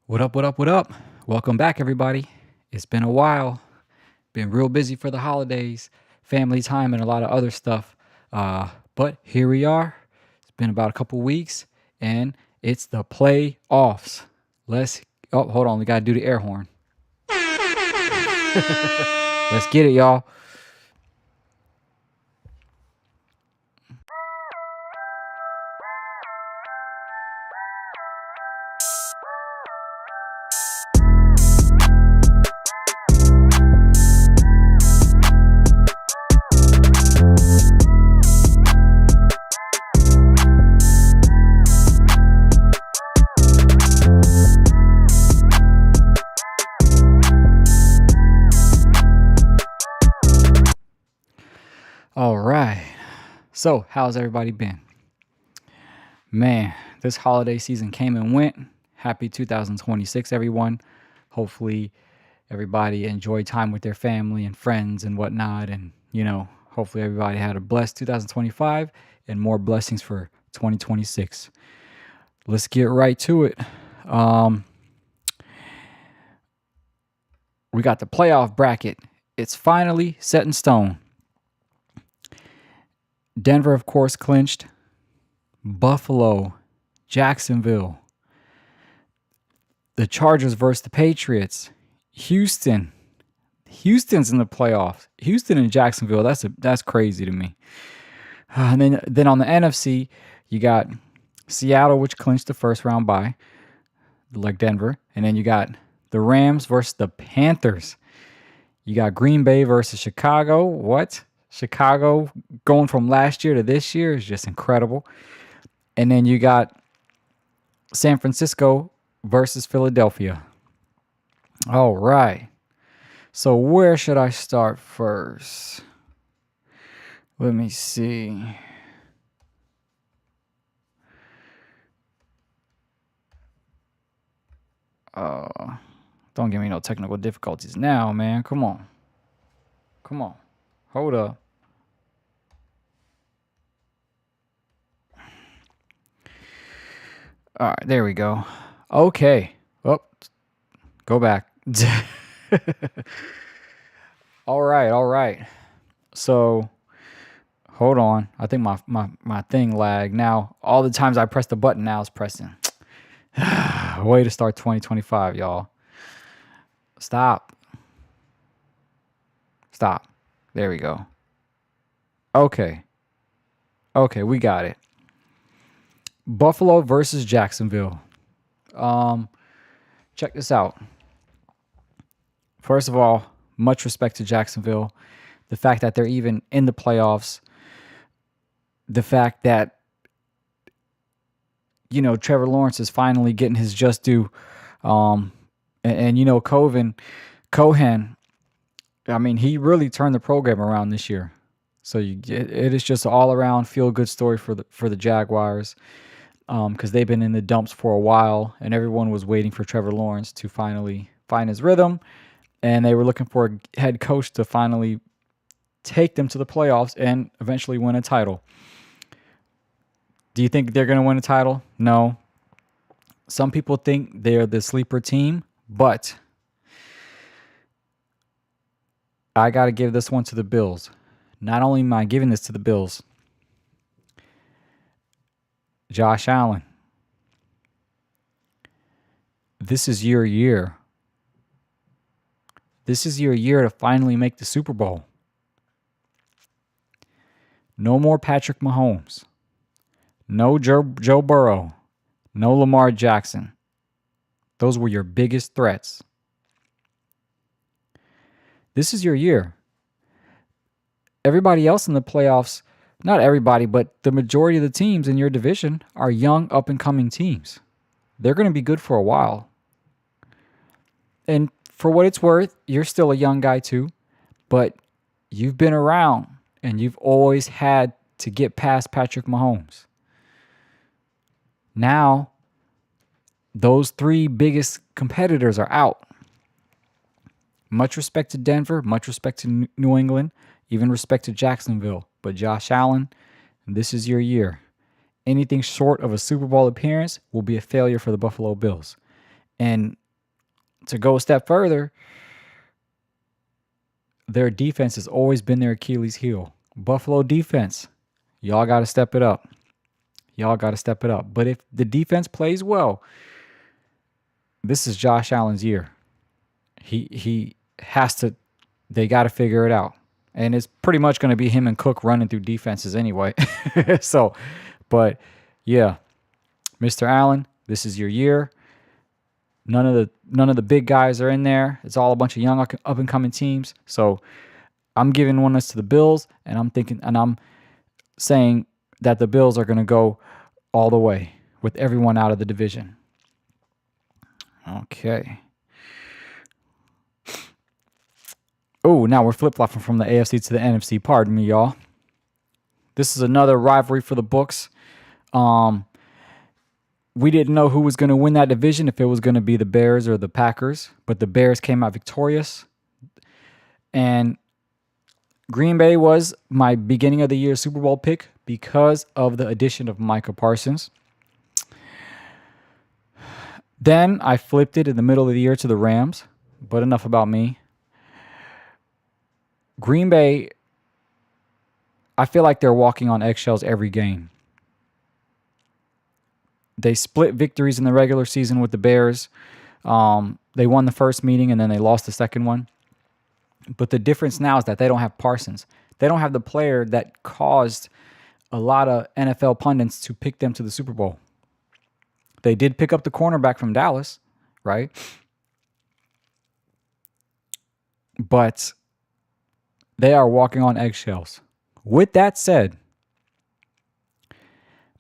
What up, what up, what up? Welcome back, everybody. It's been a while. Been real busy for the holidays, family time, and a lot of other stuff. But here we are. It's been about a couple weeks, and it's the playoffs. Hold on. We got to do the air horn. Let's get it, y'all. All right. So, how's everybody been? Man, this holiday season came and went. Happy 2026, everyone. Hopefully, everybody enjoyed time with their family and friends and whatnot. And, hopefully everybody had a blessed 2025 and more blessings for 2026. Let's get right to it. We got the playoff bracket. It's finally set in stone. Denver, of course, clinched. Buffalo, Jacksonville, the Chargers versus the Patriots, Houston's in the playoffs. Houston and Jacksonville, that's crazy to me. And then on the NFC, you got Seattle, which clinched the first round bye, like Denver. And then you got the Rams versus the Panthers. You got Green Bay versus Chicago. What? Chicago going from last year to this year is just incredible. And then you got San Francisco versus Philadelphia. All right. So where should I start first? Let me see. Don't give me no technical difficulties now, man. Come on. Hold up. All right, there we go. Okay. Oh, go back. All right. So, hold on. I think my thing lagged. Now, all the times I press the button, now it's pressing. Way to start 2025, y'all. Stop. There we go. Okay, we got it. Buffalo versus Jacksonville. Check this out. First of all, much respect to Jacksonville. The fact that they're even in the playoffs. The fact that, Trevor Lawrence is finally getting his just due. Cohen, I mean, he really turned the program around this year. So it is just an all-around feel-good story for the Jaguars. Because they've been in the dumps for a while, and everyone was waiting for Trevor Lawrence to finally find his rhythm, and they were looking for a head coach to finally take them to the playoffs and eventually win a title. Do you think they're going to win a title? No. Some people think they're the sleeper team, but I got to give this one to the Bills. Not only am I giving this to the Bills, Josh Allen, this is your year. This is your year to finally make the Super Bowl. No more Patrick Mahomes. No Joe Burrow. No Lamar Jackson. Those were your biggest threats. This is your year. Everybody else in the playoffs, not everybody, but the majority of the teams in your division are young, up-and-coming teams. They're going to be good for a while. And for what it's worth, you're still a young guy too, but you've been around and you've always had to get past Patrick Mahomes. Now, those three biggest competitors are out. Much respect to Denver, much respect to New England, even respect to Jacksonville. But Josh Allen, this is your year. Anything short of a Super Bowl appearance will be a failure for the Buffalo Bills. And to go a step further, their defense has always been their Achilles heel. Buffalo defense, y'all got to step it up. Y'all got to step it up. But if the defense plays well, this is Josh Allen's year. He has to. They got to figure it out, and it's pretty much going to be him and Cook running through defenses anyway. So, but yeah, Mr. Allen, this is your year. None of the big guys are in there. It's all a bunch of young up and coming teams. So I'm giving one this to the Bills, and I'm saying that the Bills are going to go all the way with everyone out of the division. Okay. Oh, now we're flip-flopping from the AFC to the NFC. Pardon me, y'all. This is another rivalry for the books. We didn't know who was going to win that division, if it was going to be the Bears or the Packers, but the Bears came out victorious. And Green Bay was my beginning of the year Super Bowl pick because of the addition of Micah Parsons. Then I flipped it in the middle of the year to the Rams, but enough about me. Green Bay, I feel like they're walking on eggshells every game. They split victories in the regular season with the Bears. They won the first meeting and then they lost the second one. But the difference now is that they don't have Parsons. They don't have the player that caused a lot of NFL pundits to pick them to the Super Bowl. They did pick up the cornerback from Dallas, right? But they are walking on eggshells. With that said,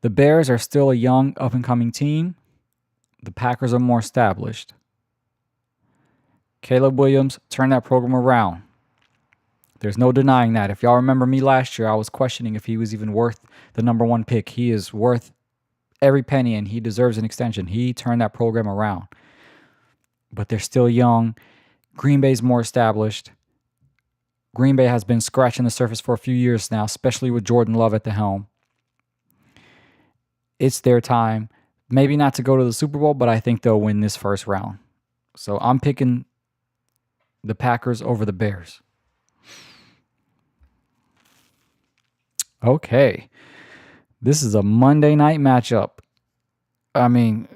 the Bears are still a young, up-and-coming team. The Packers are more established. Caleb Williams turned that program around. There's no denying that. If y'all remember me last year, I was questioning if he was even worth the number one pick. He is worth every penny, and he deserves an extension. He turned that program around. But they're still young. Green Bay's more established. Green Bay has been scratching the surface for a few years now, especially with Jordan Love at the helm. It's their time. Maybe not to go to the Super Bowl, but I think they'll win this first round. So I'm picking the Packers over the Bears. Okay. This is a Monday night matchup. I mean,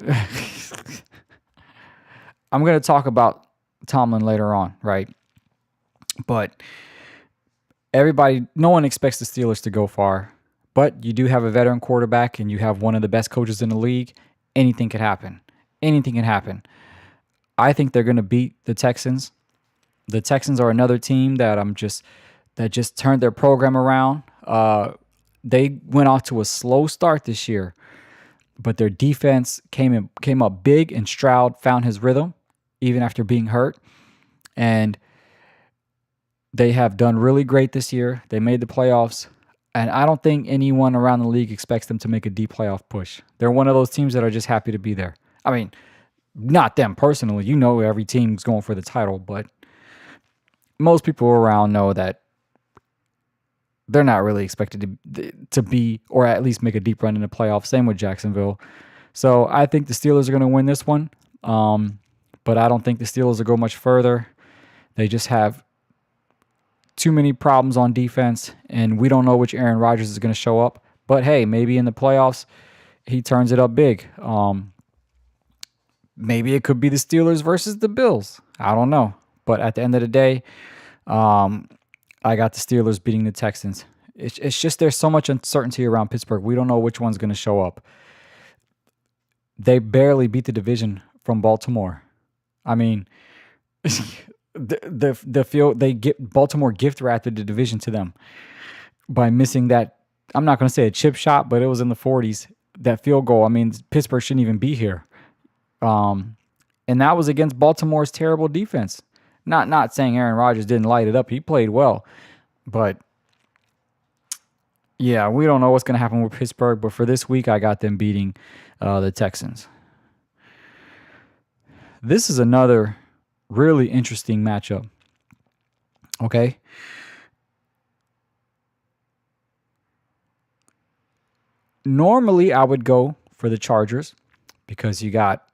I'm going to talk about Tomlin later on, right? But no one expects the Steelers to go far. But you do have a veteran quarterback and you have one of the best coaches in the league. Anything could happen. Anything can happen. I think they're going to beat the Texans. The Texans are another team that just turned their program around. They went off to a slow start this year, but their defense came up big, and Stroud found his rhythm even after being hurt. And they have done really great this year. They made the playoffs. And I don't think anyone around the league expects them to make a deep playoff push. They're one of those teams that are just happy to be there. I mean, not them personally. You know every team's going for the title, but most people around know that they're not really expected to be, or at least make a deep run in the playoffs. Same with Jacksonville. So I think the Steelers are going to win this one. But I don't think the Steelers will go much further. They just have too many problems on defense, and we don't know which Aaron Rodgers is going to show up. But hey, maybe in the playoffs, he turns it up big. Maybe it could be the Steelers versus the Bills. I don't know. But at the end of the day, I got the Steelers beating the Texans. It's just there's so much uncertainty around Pittsburgh. We don't know which one's going to show up. They barely beat the division from Baltimore. I mean, the field they get Baltimore gift wrapped the division to them by missing that. I'm not going to say a chip shot, but it was in the 40s. That field goal. I mean, Pittsburgh shouldn't even be here. And that was against Baltimore's terrible defense. Not saying Aaron Rodgers didn't light it up. He played well. But yeah, we don't know what's going to happen with Pittsburgh. But for this week, I got them beating the Texans. This is another really interesting matchup. Okay. Normally, I would go for the Chargers because you got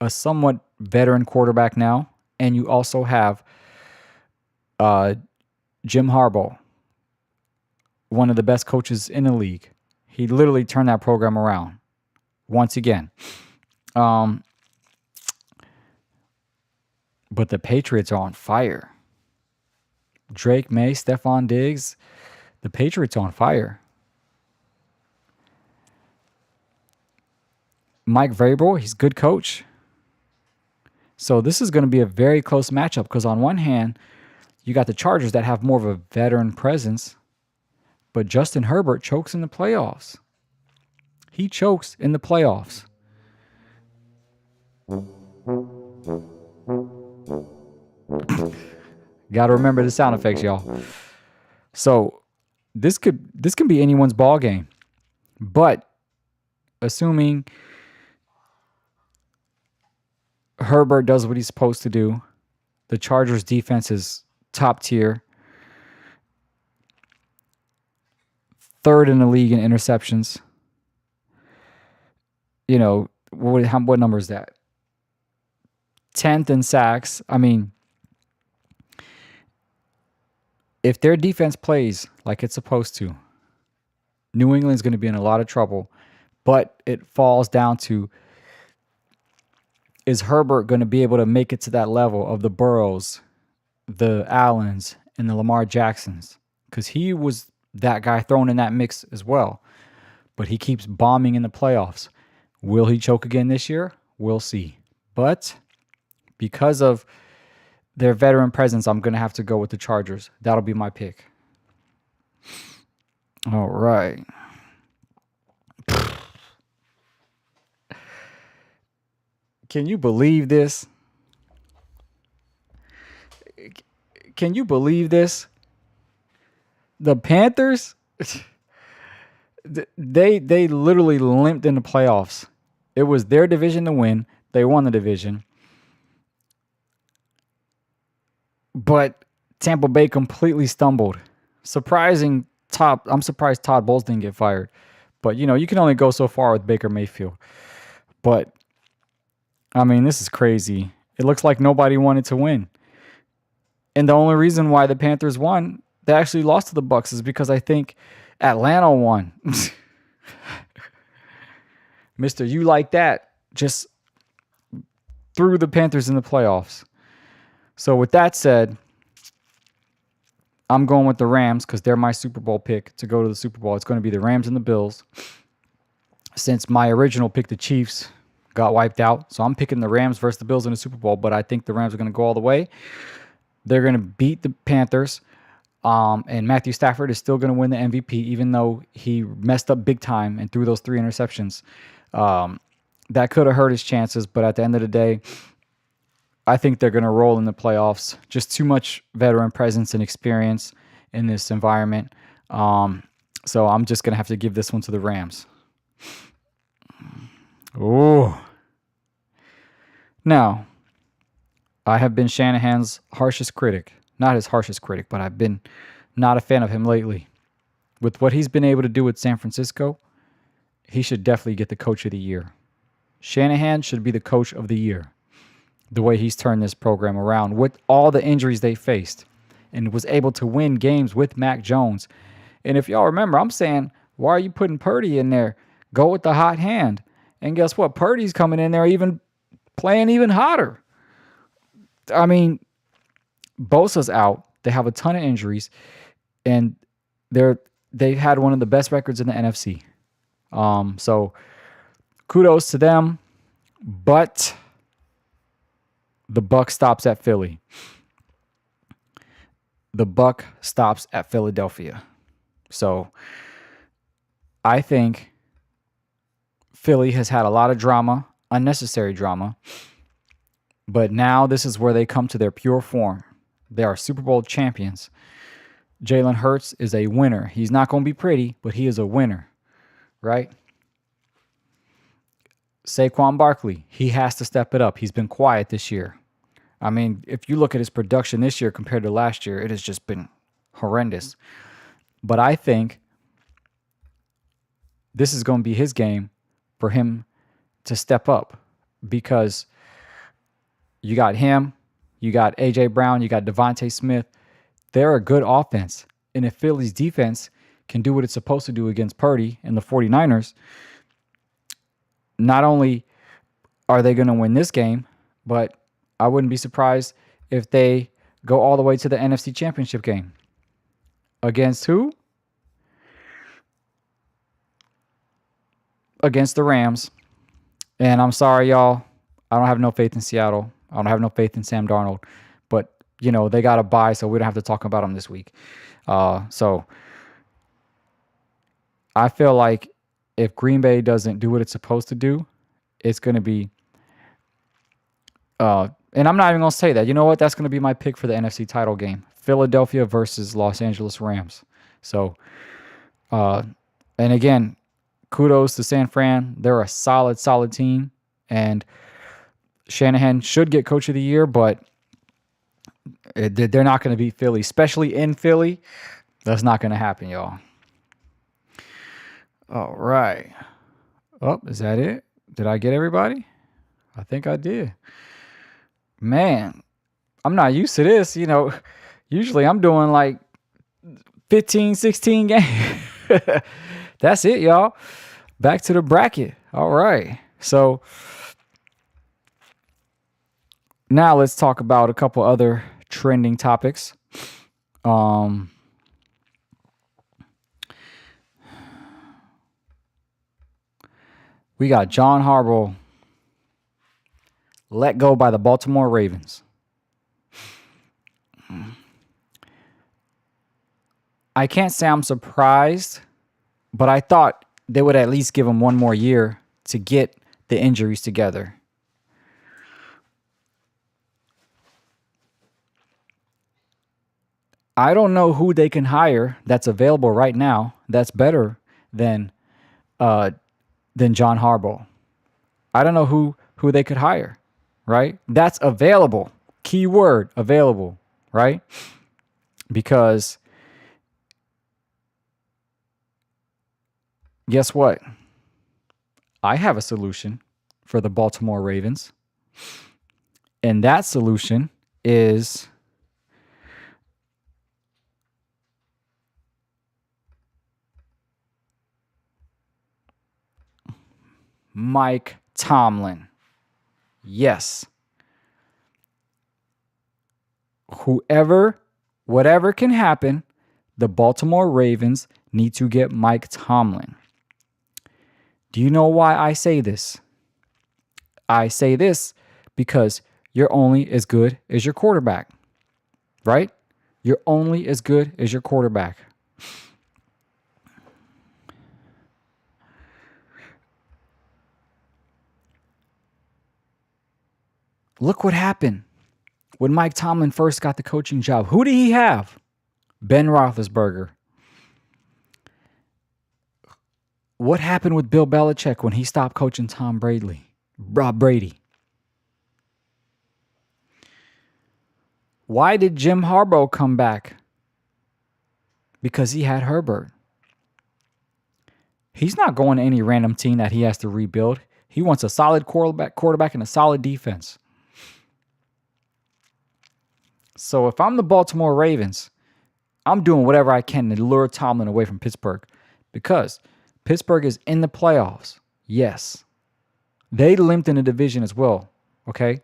a somewhat veteran quarterback now, and you also have uh, Jim Harbaugh, one of the best coaches in the league. He literally turned that program around once again. Um, but the Patriots are on fire. Drake May, Stephon Diggs, the Patriots are on fire. Mike Vrabel, he's a good coach. So this is going to be a very close matchup because on one hand, you got the Chargers that have more of a veteran presence, but Justin Herbert chokes in the playoffs. He chokes in the playoffs. Got to remember the sound effects, y'all. So this can be anyone's ball game, but assuming Herbert does what he's supposed to do, the Chargers defense is top tier, third in the league in interceptions. You know, what number is that? 10th in sacks. I mean, if their defense plays like it's supposed to, New England's going to be in a lot of trouble. But it falls down to, is Herbert going to be able to make it to that level of the Burrows, the Allens, and the Lamar Jacksons? Because he was that guy thrown in that mix as well. But he keeps bombing in the playoffs. Will he choke again this year? We'll see. But because of their veteran presence, I'm going to have to go with the Chargers. That'll be my pick. All right. Can you believe this? Can you believe this? The Panthers, they literally limped in the playoffs. It was their division to win. They won the division. But Tampa Bay completely stumbled. I'm surprised Todd Bowles didn't get fired. But, you know, you can only go so far with Baker Mayfield. But, I mean, this is crazy. It looks like nobody wanted to win. And the only reason why the Panthers won, they actually lost to the Bucs, is because I think Atlanta won. Mr. You Like That just threw the Panthers in the playoffs. So with that said, I'm going with the Rams because they're my Super Bowl pick to go to the Super Bowl. It's going to be the Rams and the Bills. Since my original pick, the Chiefs, got wiped out. So I'm picking the Rams versus the Bills in the Super Bowl, but I think the Rams are going to go all the way. They're going to beat the Panthers. And Matthew Stafford is still going to win the MVP, even though he messed up big time and threw those 3 interceptions. That could have hurt his chances, but at the end of the day, I think they're going to roll in the playoffs. Just too much veteran presence and experience in this environment. So I'm just going to have to give this one to the Rams. Oh. Now, I have been Shanahan's harshest critic. Not his harshest critic, but I've been not a fan of him lately. With what he's been able to do with San Francisco, he should definitely get the coach of the year. Shanahan should be the coach of the year. The way he's turned this program around with all the injuries they faced and was able to win games with Mac Jones. And if y'all remember, I'm saying, why are you putting Purdy in there? Go with the hot hand. And guess what? Purdy's coming in there even playing even hotter. I mean, Bosa's out. They have a ton of injuries. And they've had one of the best records in the NFC. So kudos to them. But the buck stops at Philly. The buck stops at Philadelphia. So I think Philly has had a lot of drama, unnecessary drama. But now this is where they come to their pure form. They are Super Bowl champions. Jalen Hurts is a winner. He's not going to be pretty, but he is a winner, right? Saquon Barkley, he has to step it up. He's been quiet this year. I mean, if you look at his production this year compared to last year, it has just been horrendous. But I think this is going to be his game for him to step up because you got him, you got A.J. Brown, you got Devontae Smith. They're a good offense. And if Philly's defense can do what it's supposed to do against Purdy and the 49ers, not only are they going to win this game, but I wouldn't be surprised if they go all the way to the NFC Championship game. Against who? Against the Rams. And I'm sorry, y'all. I don't have no faith in Seattle. I don't have no faith in Sam Darnold. But, they got a bye, so we don't have to talk about them this week. So I feel like if Green Bay doesn't do what it's supposed to do, it's going to be and I'm not even going to say that. You know what? That's going to be my pick for the NFC title game. Philadelphia versus Los Angeles Rams. So, and again, kudos to San Fran. They're a solid team. And Shanahan should get Coach of the Year, but they're not going to beat Philly, especially in Philly. That's not going to happen, y'all. All right. Oh, is that it? Did I get everybody? I think I did. Man, I'm not used to this. Usually I'm doing like 15, 16 games. That's it, y'all. Back to the bracket. All right. So now let's talk about a couple other trending topics. We got John Harbaugh let go by the Baltimore Ravens. I can't say I'm surprised, but I thought they would at least give him one more year to get the injuries together. I don't know who they can hire that's available right now that's better than John Harbaugh. I don't know who they could hire, right? That's available. Keyword, available, right? Because guess what? I have a solution for the Baltimore Ravens. And that solution is Mike Tomlin. Yes. Whatever can happen, the Baltimore Ravens need to get Mike Tomlin. Do you know why I say this? I say this because you're only as good as your quarterback, right? You're only as good as your quarterback. Look what happened when Mike Tomlin first got the coaching job. Who did he have? Ben Roethlisberger. What happened with Bill Belichick when he stopped coaching Rob Brady? Why did Jim Harbaugh come back? Because he had Herbert. He's not going to any random team that he has to rebuild. He wants a solid quarterback and a solid defense. So if I'm the Baltimore Ravens, I'm doing whatever I can to lure Tomlin away from Pittsburgh because Pittsburgh is in the playoffs. Yes. They limped in the division as well. Okay.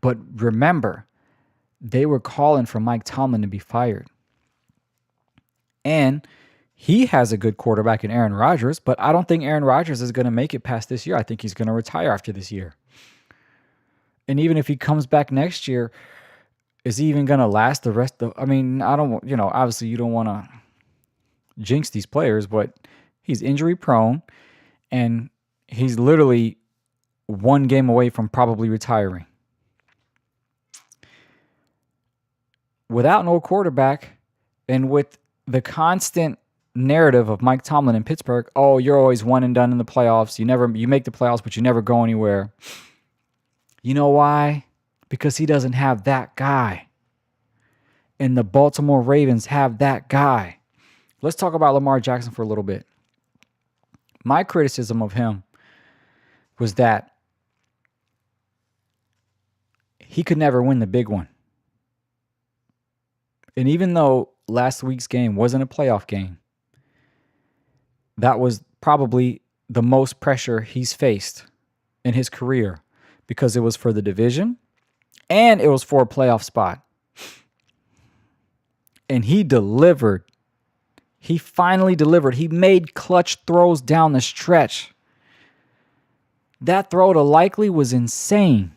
But remember, they were calling for Mike Tomlin to be fired. And he has a good quarterback in Aaron Rodgers, but I don't think Aaron Rodgers is going to make it past this year. I think he's going to retire after this year. And even if he comes back next year, is he even going to last the rest of... I mean, I don't... obviously you don't want to jinx these players, but he's injury prone, and he's literally one game away from probably retiring. Without no quarterback, and with the constant narrative of Mike Tomlin in Pittsburgh, oh, you're always one and done in the playoffs. You make the playoffs, but you never go anywhere. You know why? Because he doesn't have that guy. And the Baltimore Ravens have that guy. let's talk about Lamar Jackson for a little bit. My criticism of him was that he could never win the big one. And even though last week's game wasn't a playoff game, that was probably the most pressure he's faced in his career because it was for the division and it was for a playoff spot. And he delivered. He finally delivered. He made clutch throws down the stretch. That throw to Likely was insane.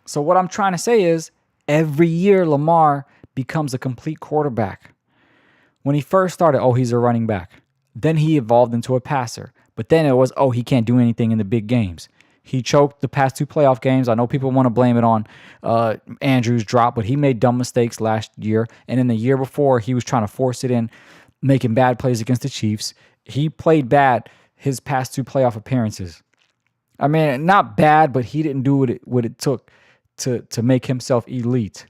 So what I'm trying to say is every year Lamar becomes a complete quarterback. When he first started, he's a running back. Then he evolved into a passer. But then it was, he can't do anything in the big games. He choked the past 2 playoff games. I know people want to blame it on Andrews' drop, but he made dumb mistakes last year. And in the year before, he was trying to force it in, making bad plays against the Chiefs. He played bad his past 2 playoff appearances. I mean, not bad, but he didn't do what it took to make himself elite.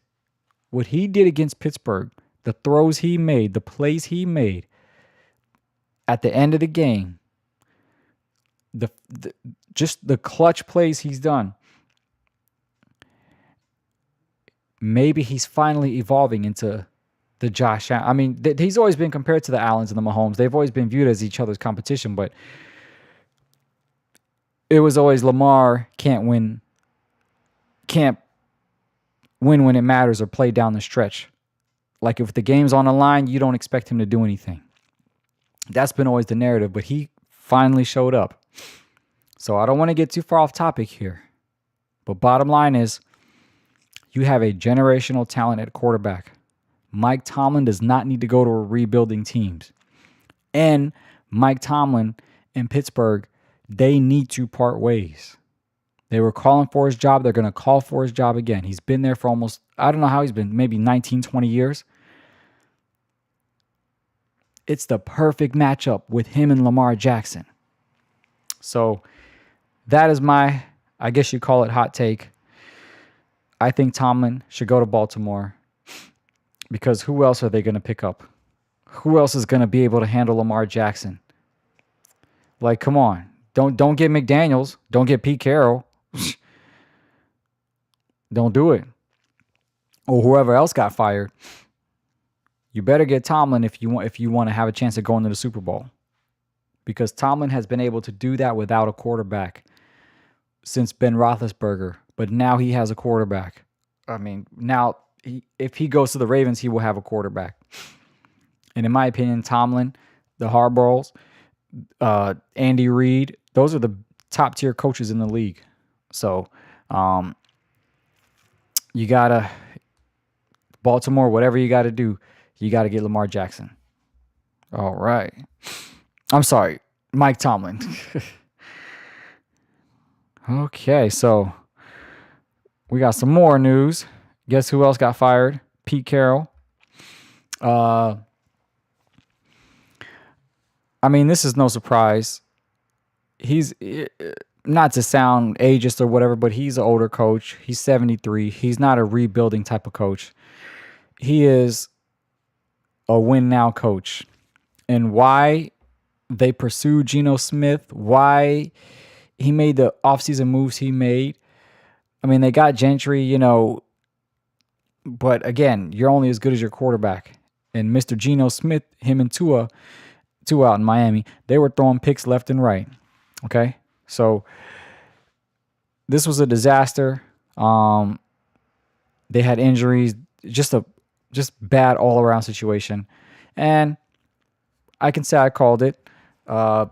What he did against Pittsburgh, the throws he made, the plays he made at the end of the game, just the clutch plays he's done. Maybe he's finally evolving into the Josh Allen. I mean, he's always been compared to the Allens and the Mahomes. They've always been viewed as each other's competition, but it was always Lamar can't win when it matters or play down the stretch. Like if the game's on the line, you don't expect him to do anything. That's been always the narrative, but he finally showed up. So I don't want to get too far off topic here. But bottom line is, you have a generational talent at quarterback. Mike Tomlin does not need to go to a rebuilding teams. And Mike Tomlin and Pittsburgh, they need to part ways. They were calling for his job. They're going to call for his job again. He's been there for almost, I don't know how he's been, maybe 19, 20 years. It's the perfect matchup with him and Lamar Jackson. So that is my, I guess you call it hot take. I think Tomlin should go to Baltimore because who else are they going to pick up? Who else is going to be able to handle Lamar Jackson? Like, come on. Don't get McDaniels. Don't get Pete Carroll. Don't do it. Or whoever else got fired. You better get Tomlin if you want to have a chance of going to the Super Bowl. Because Tomlin has been able to do that without a quarterback since Ben Roethlisberger. But now he has a quarterback. I mean, now if he goes to the Ravens, he will have a quarterback. And in my opinion, Tomlin, the Harbaughs, Andy Reid, those are the top tier coaches in the league. So you gotta Baltimore, whatever you gotta do, you gotta get Lamar Jackson. All right. I'm sorry, Mike Tomlin. Okay, so we got some more news. Guess who else got fired? Pete Carroll. I mean, this is no surprise. He's not to sound ageist or whatever, but he's an older coach. He's 73. He's not a rebuilding type of coach. He is a win now coach. And why they pursued Geno Smith, why he made the offseason moves he made. I mean, they got Gentry, but again, you're only as good as your quarterback. And Mr. Geno Smith, him and Tua out in Miami, they were throwing picks left and right. Okay? So this was a disaster. They had injuries, just bad all-around situation. And I can say I called it. But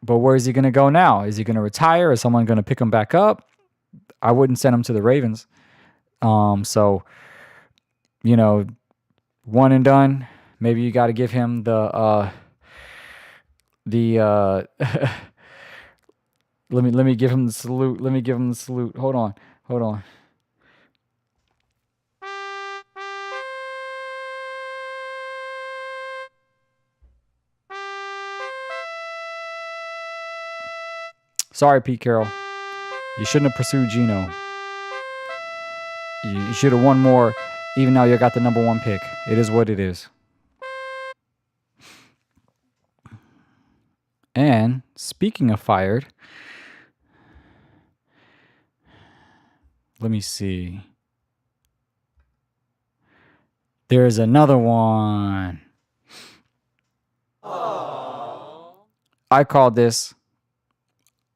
where is he going to go now? Is he going to retire? Is someone going to pick him back up? I wouldn't send him to the Ravens. So, one and done. Maybe you got to give him the let me give him the salute. Let me give him the salute. Hold on. Sorry, Pete Carroll. You shouldn't have pursued Geno. You should have won more. even though you got the number 1 pick. It is what it is. And speaking of fired, let me see. There's another one. I called this.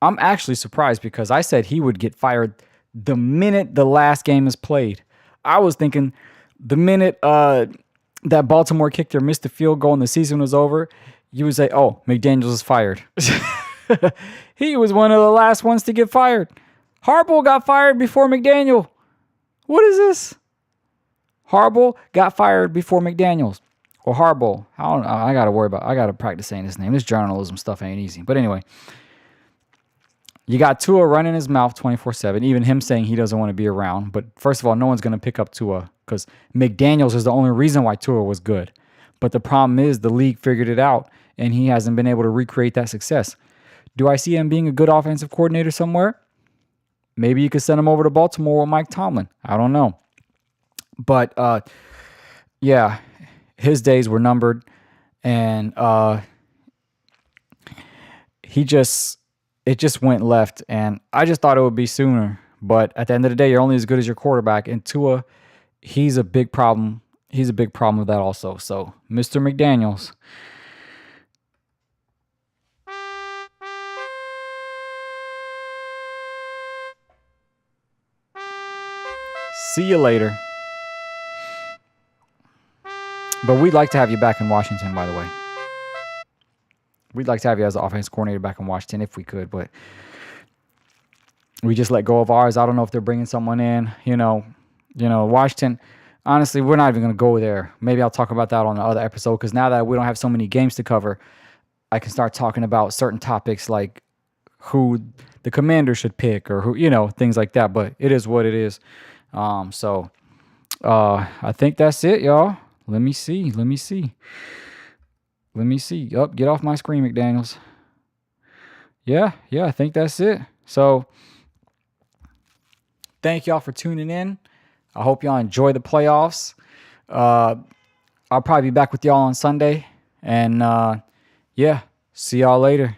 I'm actually surprised because I said he would get fired the minute the last game is played. I was thinking the minute that Baltimore kicker missed the field goal and the season was over, you would say, oh, McDaniels is fired. He was one of the last ones to get fired. Harbaugh got fired before McDaniel. What is this? Harbaugh got fired before McDaniels. Or Harbaugh. I got to practice saying his name. This journalism stuff ain't easy. But anyway, you got Tua running his mouth 24/7, even him saying he doesn't want to be around. But first of all, no one's going to pick up Tua because McDaniels is the only reason why Tua was good. But the problem is the league figured it out, and he hasn't been able to recreate that success. Do I see him being a good offensive coordinator somewhere? Maybe you could send him over to Baltimore with Mike Tomlin. I don't know. But, yeah, his days were numbered, and it just went left, and I just thought it would be sooner. But at the end of the day, you're only as good as your quarterback, and Tua, he's a big problem. He's a big problem with that also. So, Mr. McDaniels. See you later. But we'd like to have you back in Washington, by the way. We'd like to have you as the offense coordinator back in Washington if we could, but we just let go of ours. I don't know if they're bringing someone in. Washington, honestly, we're not even going to go there. Maybe I'll talk about that on the other episode because now that we don't have so many games to cover, I can start talking about certain topics like who the commander should pick or who, things like that. But it is what it is. So I think that's it, y'all. Let me see. Get off my screen, McDaniels. Yeah, I think that's it. So thank y'all for tuning in. I hope y'all enjoy the playoffs. I'll probably be back with y'all on Sunday. And yeah, see y'all later.